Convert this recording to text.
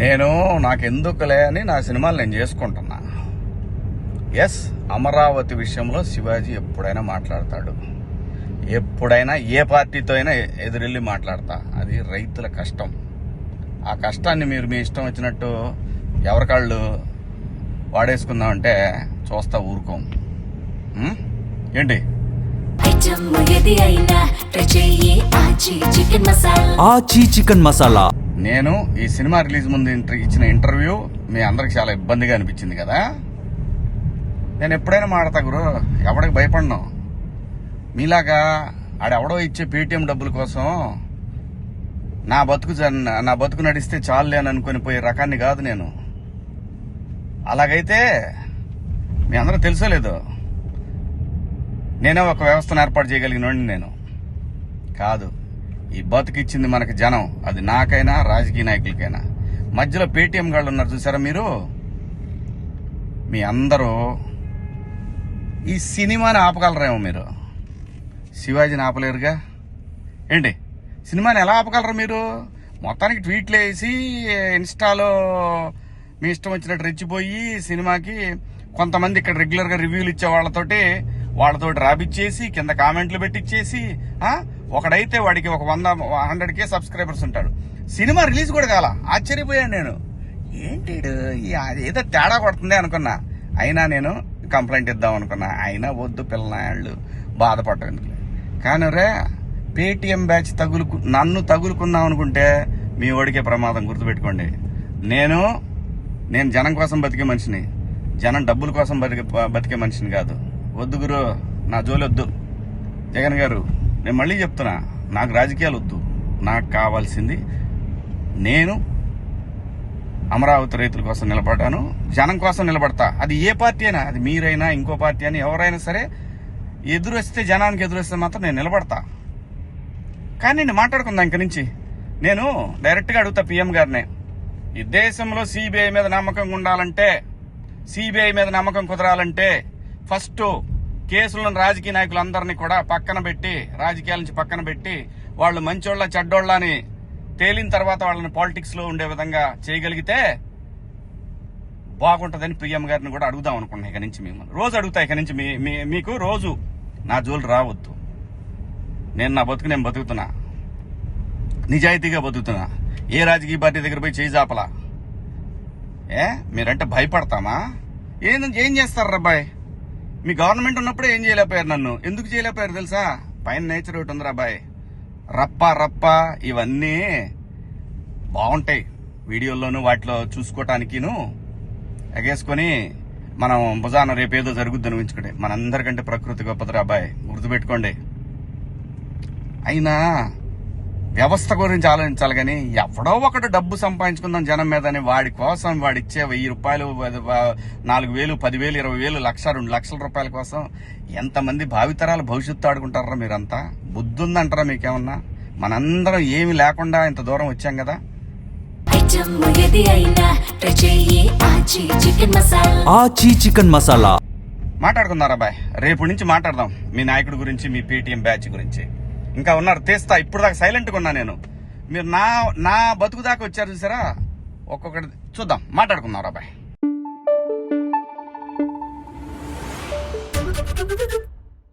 నేను నాకెందుకులే అని నా సినిమాలు నేను చేసుకుంటున్నా. ఎస్, అమరావతి విషయంలో శివాజీ ఎప్పుడైనా మాట్లాడతాడు, ఎప్పుడైనా ఏ పార్టీతో అయినా ఎదురెళ్ళి మాట్లాడతా. అది రైతుల కష్టం. ఆ కష్టాన్ని మీరు మీ ఇష్టం వచ్చినట్టు ఎవరికాళ్ళు వాడేసుకుందామంటే చూస్తా ఊరుకోం. ఏంటి ఆచి చికెన్ మసాలా. నేను ఈ సినిమా రిలీజ్ ముందు ఇచ్చిన ఇంటర్వ్యూ మీ అందరికి చాలా ఇబ్బందిగా అనిపించింది కదా. నేను ఎప్పుడైనా మాడతా గురు, ఎవడికి భయపడను. మీలాగా ఆడెవడో ఇచ్చే పేటిఎం డబ్బుల కోసం నా బతుకు నడిస్తే చాలులే అని అనుకుని పోయే రకాన్ని కాదు నేను. అలాగైతే మీ అందరూ తెలుసోలేదు, నేనే ఒక వ్యవస్థను ఏర్పాటు చేయగలిగినోడిని నేను కాదు. ఈ బతుకిచ్చింది మనకి జనం, అది నాకైనా రాజకీయ నాయకులకైనా. మధ్యలో పేటీఎం గాళ్ళు ఉన్నారు చూసారా మీరు, మీ అందరూ ఈ సినిమాని ఆపగలరేమో, మీరు శివాజీని ఆపలేరుగా. ఏంటి సినిమాని ఎలా ఆపగలరు మీరు? మొత్తానికి ట్వీట్లు వేసి ఇన్స్టాలో మీ ఇష్టం వచ్చినట్టు రెచ్చిపోయి సినిమాకి కొంతమంది ఇక్కడ రెగ్యులర్గా రివ్యూలు ఇచ్చే వాళ్ళతోటి రాపిచ్చేసి కింద కామెంట్లు పెట్టిచ్చేసి, ఒకడైతే వాడికి ఒక 100K సబ్స్క్రైబర్స్ ఉంటాడు. సినిమా రిలీజ్ కూడా కాల. ఆశ్చర్యపోయాను నేను, ఏంటి ఏదో తేడా కొడుతుంది అనుకున్నా. అయినా నేను కంప్లైంట్ ఇద్దాం అనుకున్నా. అయినా వద్దు పిల్లనాళ్ళు బాధపడటానికి. కానీ రే పేటీఎం బ్యాచ్ నన్ను తగులుకుందాం అనుకుంటే మీ ఓడికే ప్రమాదం. గుర్తుపెట్టుకోండి, నేను జనం కోసం బతికే మనిషిని, జనం డబ్బుల కోసం బతికే మనిషిని కాదు. వద్దు గురు, నా జోలి వద్దు. జగన్ గారు, నేను మళ్ళీ చెప్తున్నా, నాకు రాజకీయాలు వద్దు. నాకు కావాల్సింది, నేను అమరావతి రైతుల కోసం నిలబడ్డాను, జనం కోసం నిలబడతా. అది ఏ పార్టీ అయినా, అది మీరైనా ఇంకో పార్టీ అని ఎవరైనా సరే, ఎదురొస్తే జనానికి ఎదురొస్తే మాత్రం నేను నిలబడతా. కానీ నేను మాట్లాడుకుందా ఇంక నుంచి. నేను డైరెక్ట్గా అడుగుతా పిఎం గారినే, ఈ దేశంలో సిబిఐ మీద నమ్మకం ఉండాలంటే, సిబిఐ మీద నమ్మకం కుదరాలంటే ఫస్ట్ కేసులను రాజకీయ నాయకులందరినీ కూడా పక్కన పెట్టి, రాజకీయాల నుంచి పక్కన పెట్టి, వాళ్ళు మంచోళ్ళ చెడ్డోళ్ళ అని తేలిన తర్వాత వాళ్ళని పాలిటిక్స్ లో ఉండే విధంగా చేయగలిగితే బాగుంటుందని పిఎం గారిని కూడా అడుగుదాం అనుకున్నా. ఇక నుంచి మిమ్మల్ని రోజు అడుగుతా. ఇక నుంచి మీకు రోజు నా జోలు రావద్దు. నేను నా బతుకు నేను బతుకుతున్నా, నిజాయితీగా బతుకుతున్నా. ఏ రాజకీయ పార్టీ దగ్గర పోయి చేయి జాపలా. మీరంటే భయపడతామా? ఏం చేస్తారు రాబాయ్? మీ గవర్నమెంట్ ఉన్నప్పుడే ఏం చేయలేకపోయారు. నన్ను ఎందుకు చేయలేకపోయారు తెలుసా? పైన నేచర్ ఒకటి ఉంది రాబాయ్. రప్ప ఇవన్నీ బాగుంటాయి వీడియోల్లోనూ వాటిలో చూసుకోవటానికిను ఎగేసుకొని మనం భుజాన రేపేదో జరుగుద్దని ఊహించుకుంటే. మనందరికంటే ప్రకృతి గొప్పది రాబాయ్, గుర్తుపెట్టుకోండి. అయినా వ్యవస్థ గురించి ఆలోచించాలి కానీ, ఎవడో ఒకటి డబ్బు సంపాదించుకుందాం జనం మీదని వాడి కోసం వాడిచ్చే 1000 రూపాయలు, 4000, 10,000, 20,000, 1,00,000, 2 లక్షల రూపాయల కోసం ఎంతమంది భావితరాల భవిష్యత్తు ఆడుకుంటారా మీరంతా? బుద్ధి ఉందంటారా మీకేమన్నా? మనందరం ఏమి లేకుండా ఇంత దూరం వచ్చాం కదా. ఆచి చికెన్ మసాలా. మాట్లాడుకుందారా బాయ్, రేపు నుంచి మాట్లాడదాం మీ నాయకుడి గురించి, మీ పేటీఎం బ్యాచ్ గురించి. ఇంకా ఉన్నారు తీస్తా. ఇప్పుడు దాకా సైలెంట్గా ఉన్నా నేను. మీరు నా బతుకు దాకా వచ్చారు చూసారా, ఒక్కొక్కటి చూద్దాం, మాట్లాడుకుందాం రా బాయ్.